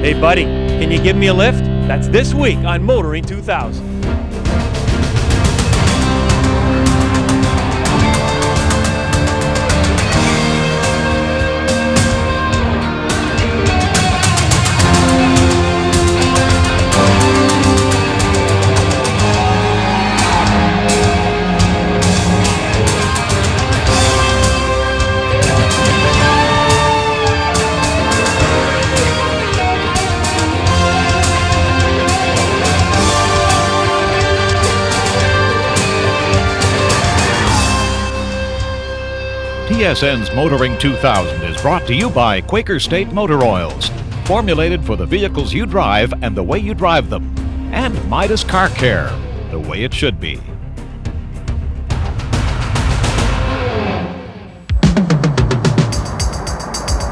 Hey buddy, can you give me a lift? That's this week on Motoring 2000. TSN's Motoring 2000 is brought to you by Quaker State Motor Oils, formulated for the vehicles you drive and the way you drive them, and Midas Car Care, the way it should be.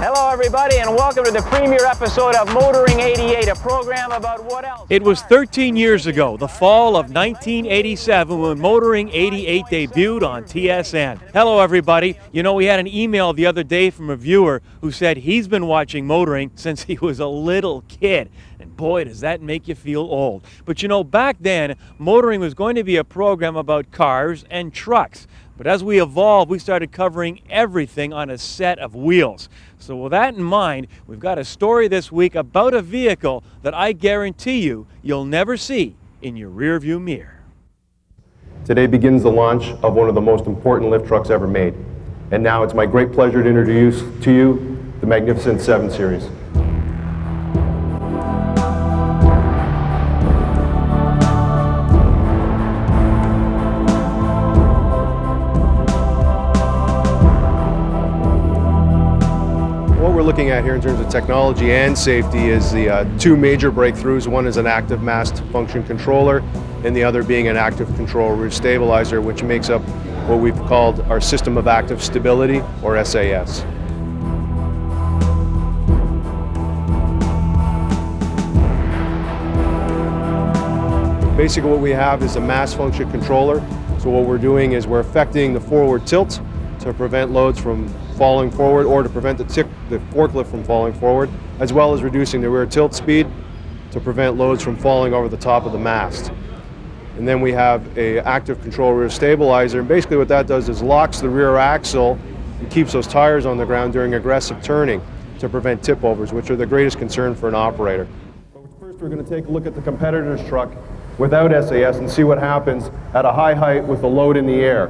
Hello everybody, and welcome to the premiere episode of Motoring 88, a program about what else. It was 13 years ago, the fall of 1987, when Motoring 88 debuted on TSN. Hello everybody. You know, we had an email the other day from a viewer who said he's been watching Motoring since he was a little kid. And boy, does that make you feel old. But you know, back then, Motoring was going to be a program about cars and trucks. But as we evolved, we started covering everything on a set of wheels. So with that in mind, we've got a story this week about a vehicle that I guarantee you'll never see in your rearview mirror. Today begins the launch of one of the most important lift trucks ever made. And now it's my great pleasure to introduce to you the magnificent 7 Series. What we're looking at here in terms of technology and safety is the 2 major breakthroughs. One is an active mast function controller, and the other being an active control rear stabilizer, which makes up what we've called our system of active stability, or SAS. Basically what we have is a mast function controller. So what we're doing is we're affecting the forward tilt to prevent loads from falling forward, or to prevent the forklift from falling forward, as well as reducing the rear tilt speed to prevent loads from falling over the top of the mast. And then we have an active control rear stabilizer, and basically what that does is locks the rear axle and keeps those tires on the ground during aggressive turning to prevent tip overs, which are the greatest concern for an operator. But first we're going to take a look at the competitor's truck without SAS and see what happens at a high height with the load in the air.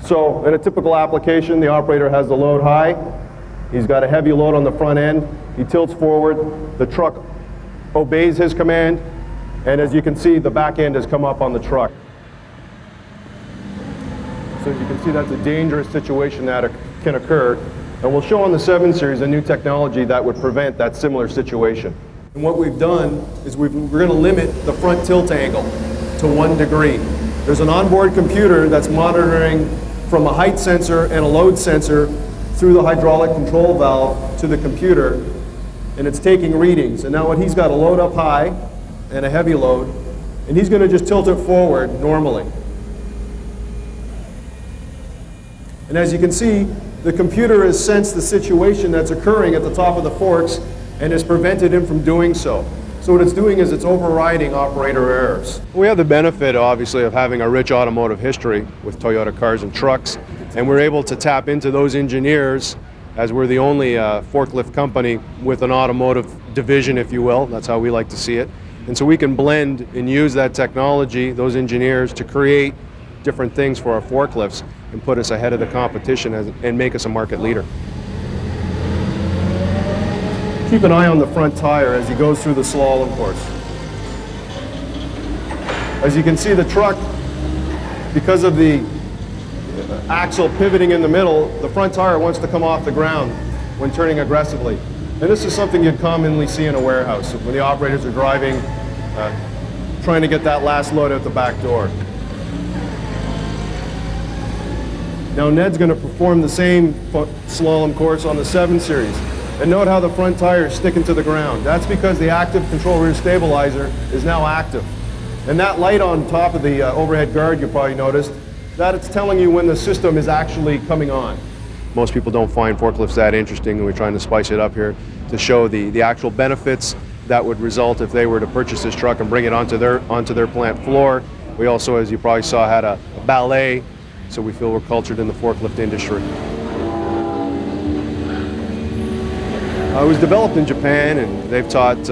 So in a typical application, the operator has the load high. He's got a heavy load on the front end. He tilts forward. The truck obeys his command. And as you can see, the back end has come up on the truck. So you can see that's a dangerous situation that can occur. And we'll show on the 7 Series a new technology that would prevent that similar situation. And what we've done is we're going to limit the front tilt angle to 1 degree. There's an onboard computer that's monitoring from a height sensor and a load sensor through the hydraulic control valve to the computer, and it's taking readings. And now he's got a load up high and a heavy load, and he's going to just tilt it forward normally. And as you can see, the computer has sensed the situation that's occurring at the top of the forks and has prevented him from doing so. So what it's doing is it's overriding operator errors. We have the benefit, obviously, of having a rich automotive history with Toyota cars and trucks, and we're able to tap into those engineers, as we're the only forklift company with an automotive division, if you will. That's how we like to see it. And so we can blend and use that technology, those engineers, to create different things for our forklifts and put us ahead of the competition and make us a market leader. Keep an eye on the front tire as he goes through the slalom course. As you can see, the truck, because of the axle pivoting in the middle, the front tire wants to come off the ground when turning aggressively. And this is something you'd commonly see in a warehouse when the operators are driving, trying to get that last load out the back door. Now Ned's going to perform the same slalom course on the 7 Series. And note how the front tire is sticking to the ground. That's because the active control rear stabilizer is now active. And that light on top of the overhead guard, you probably noticed, that it's telling you when the system is actually coming on. most people don't find forklifts that interesting, and we're trying to spice it up here to show the actual benefits that would result if they were to purchase this truck and bring it onto their plant floor. We also, as you probably saw, had a ballet, so we feel we're cultured in the forklift industry. It was developed in Japan, and they've taught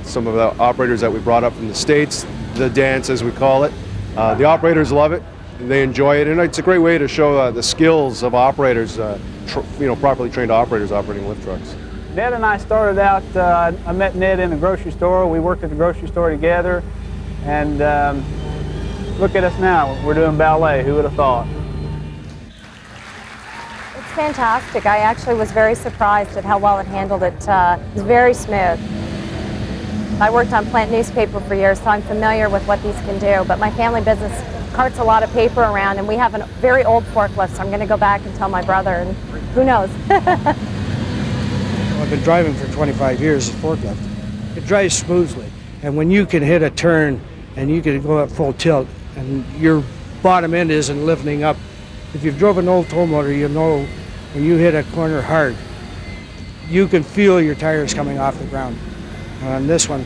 some of the operators that we brought up from the States the dance, as we call it. The operators love it, they enjoy it, and it's a great way to show the skills of operators, properly trained operators operating lift trucks. Ned and I started out, I met Ned in a grocery store. We worked at the grocery store together, and look at us now, we're doing ballet. Who would have thought? It's fantastic. I actually was very surprised at how well it handled it. It was very smooth. I worked on plant newspaper for years, so I'm familiar with what these can do, but my family business carts a lot of paper around, and we have a very old forklift, so I'm going to go back and tell my brother, and who knows. I've been driving for 25 years, this forklift. It drives smoothly, and when you can hit a turn and you can go at full tilt and your bottom end isn't lifting up, if you've drove an old tow motor, you know when you hit a corner hard, you can feel your tires coming off the ground. On this one,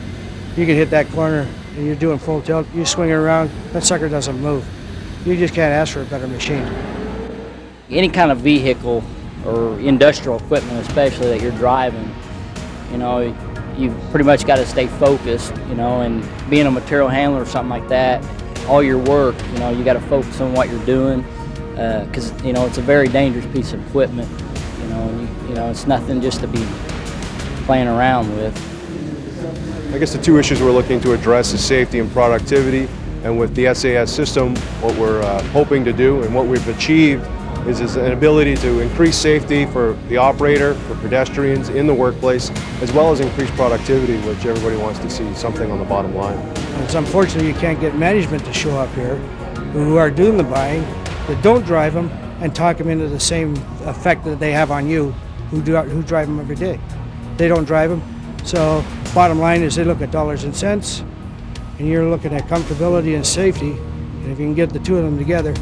you can hit that corner and you're doing full tilt, you swing it around, that sucker doesn't move. You just can't ask for a better machine. Any kind of vehicle or industrial equipment especially that you're driving, you pretty much got to stay focused, and being a material handler or something like that, all your work, you got to focus on what you're doing, because, it's a very dangerous piece of equipment, it's nothing just to be playing around with. I guess the two issues we're looking to address is safety and productivity, and with the SAS system, what we're hoping to do and what we've achieved is an ability to increase safety for the operator, for pedestrians in the workplace, as well as increase productivity, which everybody wants to see something on the bottom line. It's unfortunate you can't get management to show up here who are doing the buying, that don't drive them, and talk them into the same effect that they have on you who drive them every day. They don't drive them, so bottom line is they look at dollars and cents, and you're looking at comfortability and safety, and if you can get the two of them together,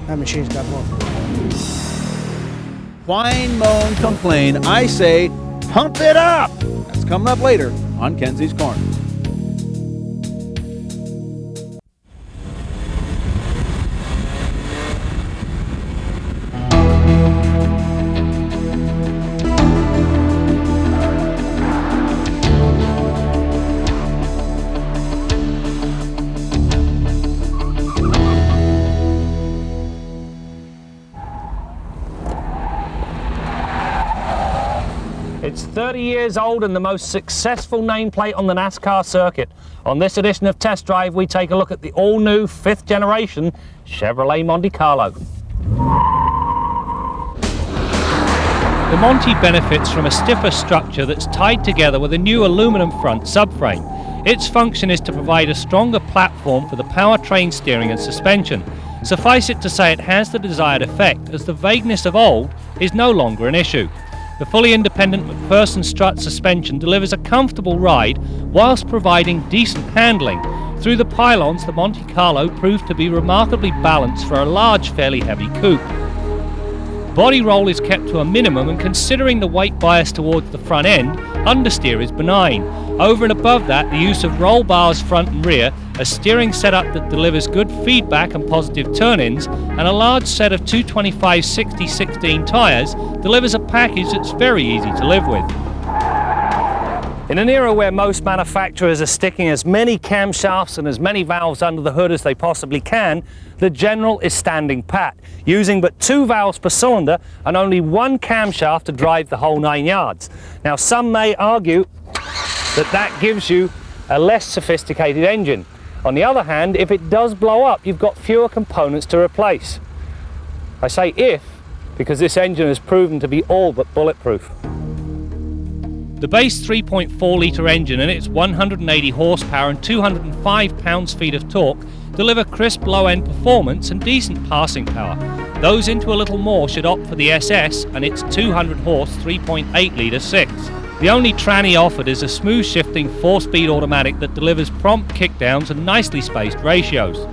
that machine's got more. Whine, moan, complain. I say, pump it up! That's coming up later on Kenzie's Corner. It's 30 years old and the most successful nameplate on the NASCAR circuit. On this edition of Test Drive, we take a look at the all-new 5th generation Chevrolet Monte Carlo. The Monte benefits from a stiffer structure that's tied together with a new aluminum front subframe. Its function is to provide a stronger platform for the powertrain steering and suspension. Suffice it to say it has the desired effect, as the vagueness of old is no longer an issue. The fully independent McPherson strut suspension delivers a comfortable ride whilst providing decent handling. Through the pylons, the Monte Carlo proved to be remarkably balanced for a large, fairly heavy coupe. Body roll is kept to a minimum, and considering the weight bias towards the front end, understeer is benign. Over and above that, the use of roll bars front and rear, a steering setup that delivers good feedback and positive turn-ins, and a large set of 225/60/16 tyres delivers a package that's very easy to live with. In an era where most manufacturers are sticking as many camshafts and as many valves under the hood as they possibly can, the General is standing pat, using but 2 valves per cylinder and only 1 camshaft to drive the whole 9 yards. Now, some may argue that gives you a less sophisticated engine. On the other hand, if it does blow up, you've got fewer components to replace. I say if, because this engine has proven to be all but bulletproof. The base 3.4 litre engine and its 180 horsepower and 205 pounds-feet of torque deliver crisp low-end performance and decent passing power. Those into a little more should opt for the SS and its 200 horse 3.8 litre 6. The only tranny offered is a smooth shifting 4-speed automatic that delivers prompt kickdowns and nicely spaced ratios.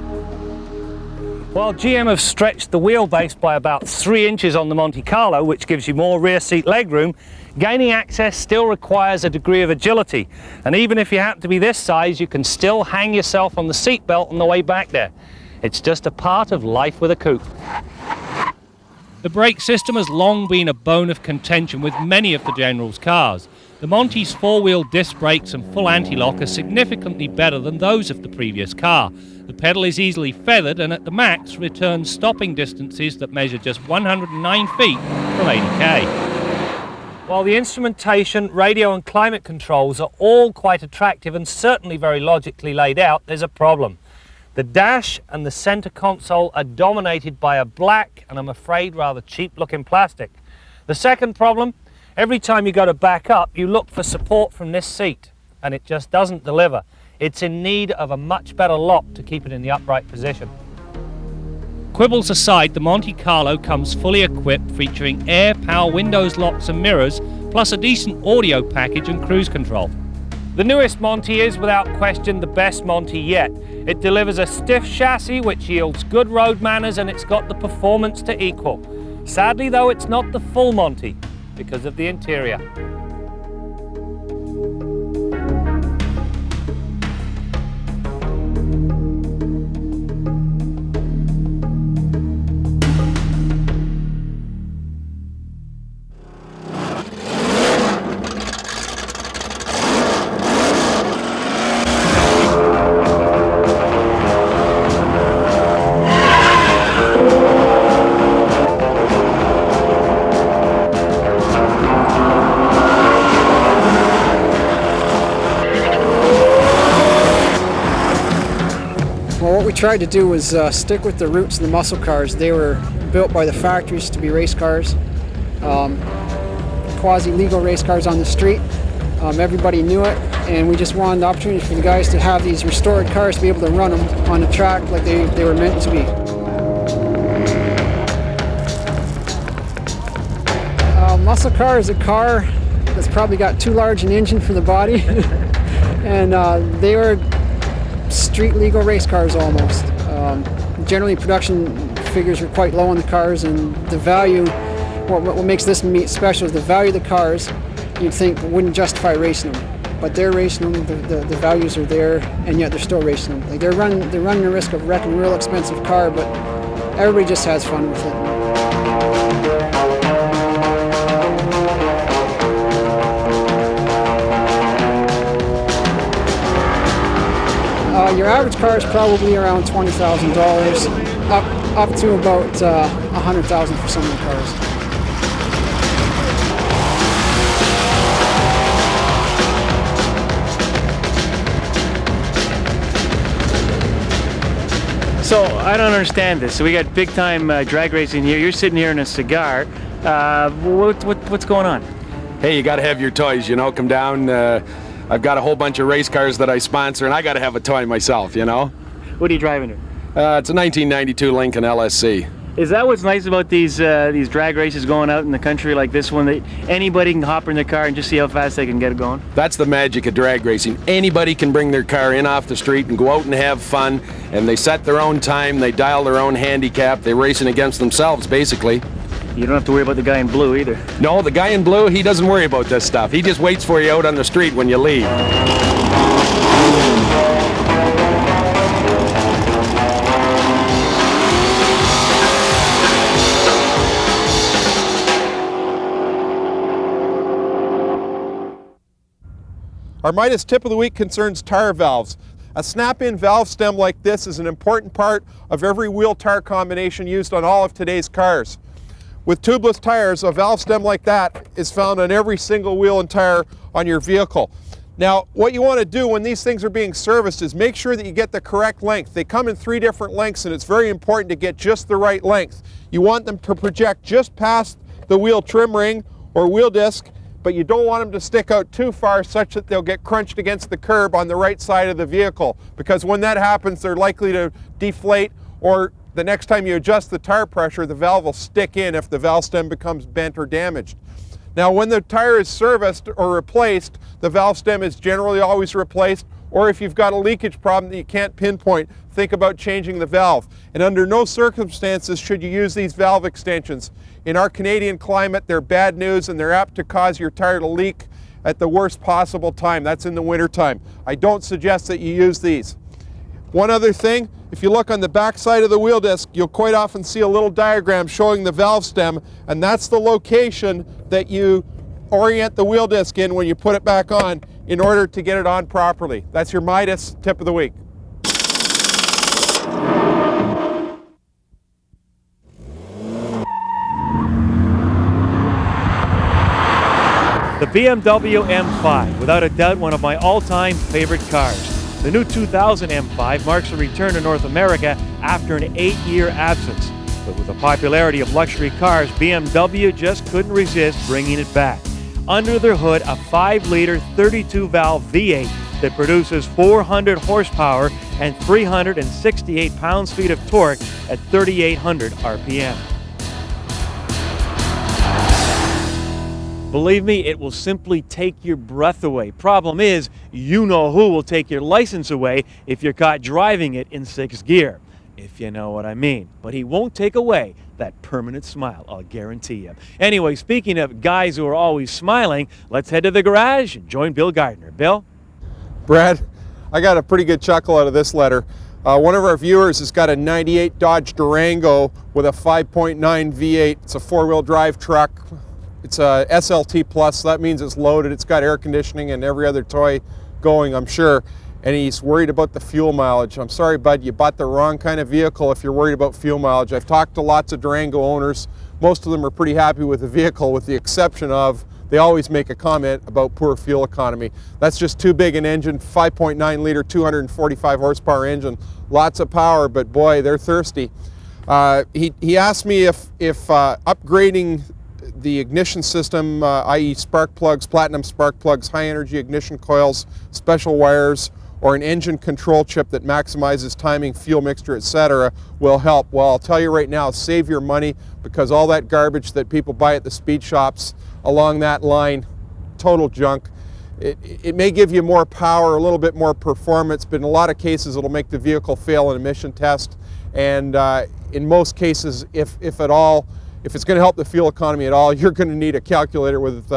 Well, GM have stretched the wheelbase by about 3 inches on the Monte Carlo, which gives you more rear seat legroom. Gaining access still requires a degree of agility, and even if you happen to be this size, you can still hang yourself on the seat belt on the way back there. It's just a part of life with a coupe. The brake system has long been a bone of contention with many of the General's cars. The Monte's four-wheel disc brakes and full anti-lock are significantly better than those of the previous car. The pedal is easily feathered and at the max returns stopping distances that measure just 109 feet from 80k. While the instrumentation, radio and climate controls are all quite attractive and certainly very logically laid out, there's a problem. The dash and the center console are dominated by a black and I'm afraid rather cheap looking plastic. The second problem, every time you go to back up you look for support from this seat and it just doesn't deliver. It's in need of a much better lock to keep it in the upright position. Quibbles aside, the Monte Carlo comes fully equipped featuring air, power windows, locks and mirrors, plus a decent audio package and cruise control. The newest Monte is without question the best Monte yet. It delivers a stiff chassis which yields good road manners and it's got the performance to equal. Sadly though, it's not the full Monte because of the interior. What we tried to do was stick with the roots of the muscle cars. They were built by the factories to be race cars, quasi-legal race cars on the street. Everybody knew it, and we just wanted the opportunity for the guys to have these restored cars to be able to run them on the track like they were meant to be. Muscle car is a car that's probably got too large an engine for the body, and they were street legal race cars almost. Generally production figures are quite low on the cars, and the value, what makes this meet special is the value of the cars you'd think wouldn't justify racing them. But they're racing them, the values are there, and yet they're still racing them. Like they're running the risk of wrecking a real expensive car, but everybody just has fun with it. Your average car is probably around $20,000, up to about $100,000 for some of the cars. So I don't understand this. So we got big time drag racing here. You're sitting here in a cigar. What's going on? Hey, you got to have your toys, you know. Come down. I've got a whole bunch of race cars that I sponsor, and I got to have a toy myself, you know. What are you driving here? It's a 1992 Lincoln LSC. Is that what's nice about these drag races going out in the country like this one? That anybody can hop in their car and just see how fast they can get it going? That's the magic of drag racing. Anybody can bring their car in off the street and go out and have fun, and they set their own time, they dial their own handicap, they're racing against themselves, basically. You don't have to worry about the guy in blue either. No, the guy in blue, he doesn't worry about this stuff. He just waits for you out on the street when you leave. Our Midas tip of the week concerns tire valves. A snap-in valve stem like this is an important part of every wheel-tire combination used on all of today's cars. With tubeless tires, a valve stem like that is found on every single wheel and tire on your vehicle. Now, what you want to do when these things are being serviced is make sure that you get the correct length. They come in 3 different lengths, and it's very important to get just the right length. You want them to project just past the wheel trim ring or wheel disc, but you don't want them to stick out too far such that they'll get crunched against the curb on the right side of the vehicle, because when that happens, they're likely to deflate, or the next time you adjust the tire pressure, the valve will stick in if the valve stem becomes bent or damaged. Now, when the tire is serviced or replaced, the valve stem is generally always replaced, Or if you've got a leakage problem that you can't pinpoint, think about changing the valve. And under no circumstances should you use these valve extensions. In our Canadian climate, they're bad news and they're apt to cause your tire to leak at the worst possible time. That's in the winter time. I don't suggest that you use these. One other thing, if you look on the back side of the wheel disc, you'll quite often see a little diagram showing the valve stem, and that's the location that you orient the wheel disc in when you put it back on in order to get it on properly. That's your Midas tip of the week. The BMW M5, without a doubt one of my all-time favorite cars. The new 2000 M5 marks a return to North America after an 8-year absence. But with the popularity of luxury cars, BMW just couldn't resist bringing it back. Under their hood, a 5-liter 32-valve V8 that produces 400 horsepower and 368 pounds-feet of torque at 3,800 RPM. Believe me, it will simply take your breath away. Problem is, you know who will take your license away if you're caught driving it in 6th gear, if you know what I mean. But he won't take away that permanent smile, I'll guarantee you. Anyway, speaking of guys who are always smiling, let's head to the garage and join Bill Gardner. Bill? Brad, I got a pretty good chuckle out of this letter. One of our viewers has got a 98 Dodge Durango with a 5.9 V8. It's a 4-wheel drive truck. It's a SLT Plus, so that means it's loaded. It's got air conditioning and every other toy going, I'm sure. And he's worried about the fuel mileage. I'm sorry, bud, you bought the wrong kind of vehicle if you're worried about fuel mileage. I've talked to lots of Durango owners. Most of them are pretty happy with the vehicle, with the exception of they always make a comment about poor fuel economy. That's just too big an engine, 5.9 liter, 245 horsepower engine. Lots of power, but boy, they're thirsty. He asked me if upgrading the ignition system, i.e. spark plugs, platinum spark plugs, high energy ignition coils, special wires, or an engine control chip that maximizes timing, fuel mixture, etc. will help. Well, I'll tell you right now, save your money, because all that garbage that people buy at the speed shops along that line, total junk. It may give you more power, a little bit more performance, but in a lot of cases it'll make the vehicle fail an emission test. And in most cases, if at all, if it's going to help the fuel economy at all, you're going to need a calculator with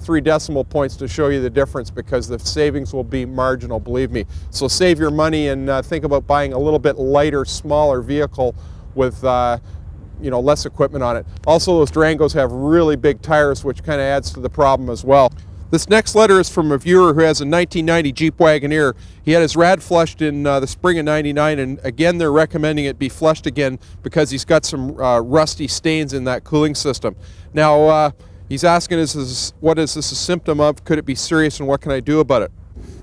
3 decimal points to show you the difference, because the savings will be marginal, believe me. So save your money and think about buying a little bit lighter, smaller vehicle with less equipment on it. Also, those Durangos have really big tires, which kind of adds to the problem as well. This next letter is from a viewer who has a 1990 Jeep Wagoneer. He had his rad flushed in the spring of '99, and again they're recommending it be flushed again because he's got some rusty stains in that cooling system. Now he's asking, what is this a symptom of? Could it be serious, and what can I do about it?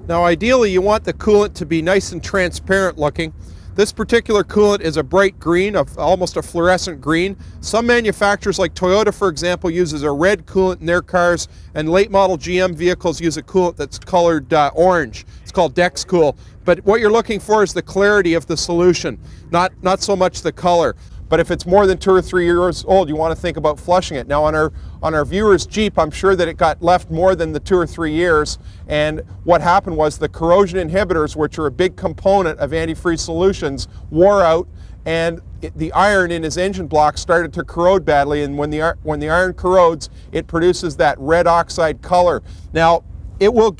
Now ideally you want the coolant to be nice and transparent looking. This particular coolant is a bright green, almost a fluorescent green. Some manufacturers like Toyota, for example, uses a red coolant in their cars, and late model GM vehicles use a coolant that's colored orange. It's called DexCool. But what you're looking for is the clarity of the solution, not so much the color. But if it's more than 2 or 3 years old, you want to think about flushing it. Now on our viewer's Jeep, I'm sure that it got left more than the 2 or 3 years, and what happened was the corrosion inhibitors, which are a big component of antifreeze solutions, wore out, and the iron in his engine block started to corrode badly, and when the iron corrodes, it produces that red oxide color. Now it will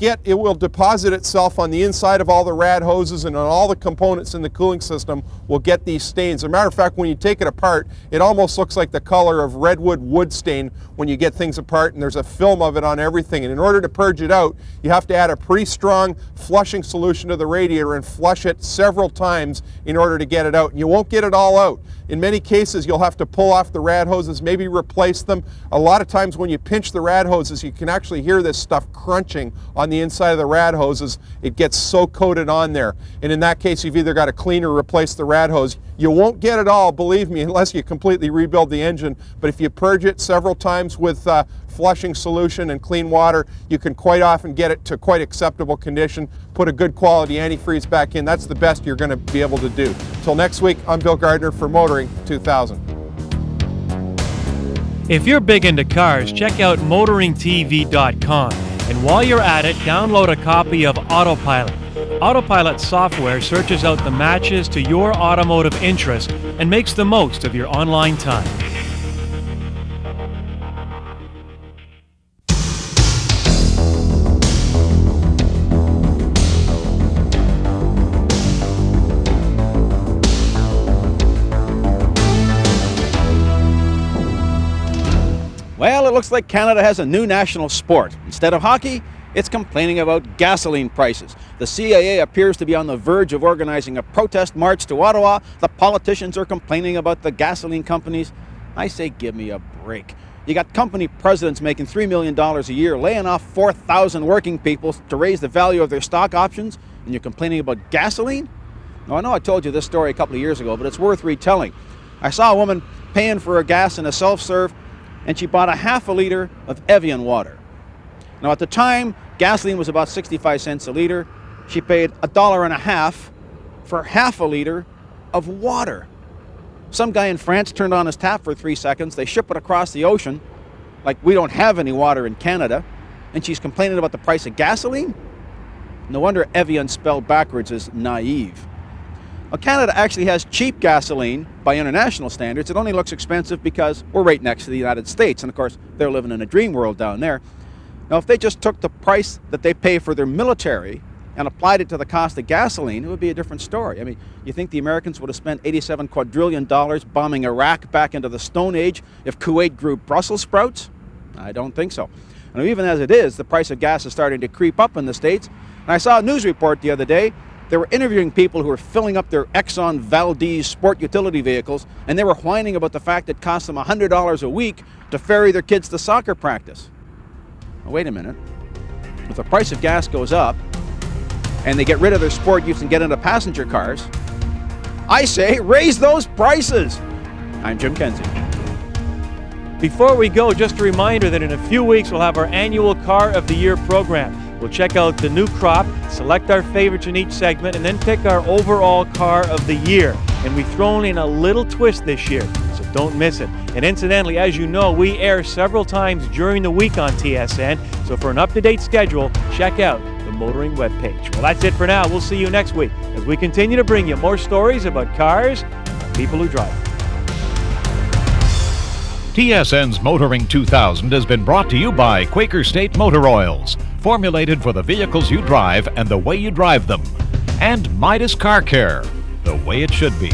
deposit itself on the inside of all the rad hoses, and on all the components in the cooling system will get these stains. As a matter of fact, when you take it apart, it almost looks like the color of redwood wood stain when you get things apart, and there's a film of it on everything. And in order to purge it out, you have to add a pretty strong flushing solution to the radiator and flush it several times in order to get it out. And you won't get it all out. In many cases, you'll have to pull off the rad hoses, maybe replace them. A lot of times when you pinch the rad hoses, you can actually hear this stuff crunching on the inside of the rad hoses. It gets so coated on there. And in that case, you've either got to clean or replace the rad hose. You won't get it all, believe me, unless you completely rebuild the engine. But if you purge it several times with flushing solution and clean water, you can quite often get it to quite acceptable condition. Put a good quality antifreeze back in. That's the best you're going to be able to do. Till next week, I'm Bill Gardner for Motoring 2000. If you're big into cars, check out motoringtv.com. And while you're at it, download a copy of Autopilot. Autopilot software searches out the matches to your automotive interest and makes the most of your online time. Well, it looks like Canada has a new national sport. Instead of hockey, it's complaining about gasoline prices. The CAA appears to be on the verge of organizing a protest march to Ottawa. The politicians are complaining about the gasoline companies. I say, give me a break. You got company presidents making $3 million a year, laying off 4,000 working people to raise the value of their stock options, and you're complaining about gasoline? Now, I know I told you this story a couple of years ago, but it's worth retelling. I saw a woman paying for her gas in a self-serve, and she bought a half a liter of Evian water. Now, at the time, gasoline was about 65 cents a liter. She paid $1.50 for half a liter of water. Some guy in France turned on his tap for 3 seconds. They ship it across the ocean, like we don't have any water in Canada, and she's complaining about the price of gasoline? No wonder Evian spelled backwards is naive. Well, Canada actually has cheap gasoline by international standards. It only looks expensive because we're right next to the United States, and of course, they're living in a dream world down there. Now, if they just took the price that they pay for their military and applied it to the cost of gasoline, it would be a different story. I mean, you think the Americans would have spent $87 quadrillion bombing Iraq back into the Stone Age if Kuwait grew Brussels sprouts? I don't think so. And even as it is, the price of gas is starting to creep up in the States. And I saw a news report the other day. They were interviewing people who were filling up their Exxon Valdez sport utility vehicles, and they were whining about the fact it cost them $100 a week to ferry their kids to soccer practice. Now, wait a minute. If the price of gas goes up and they get rid of their sport use and get into passenger cars, I say raise those prices. I'm Jim Kenzie. Before we go, just a reminder that in a few weeks we'll have our annual Car of the Year program. We'll check out the new crop, select our favorites in each segment, and then pick our overall Car of the Year. And we've thrown in a little twist this year, so don't miss it. And incidentally, as you know, we air several times during the week on TSN, so for an up-to-date schedule, check out the Motoring webpage. Well, that's it for now. We'll see you next week as we continue to bring you more stories about cars and people who drive them. TSN's Motoring 2000 has been brought to you by Quaker State Motor Oils, formulated for the vehicles you drive and the way you drive them, and Midas Car Care, the way it should be.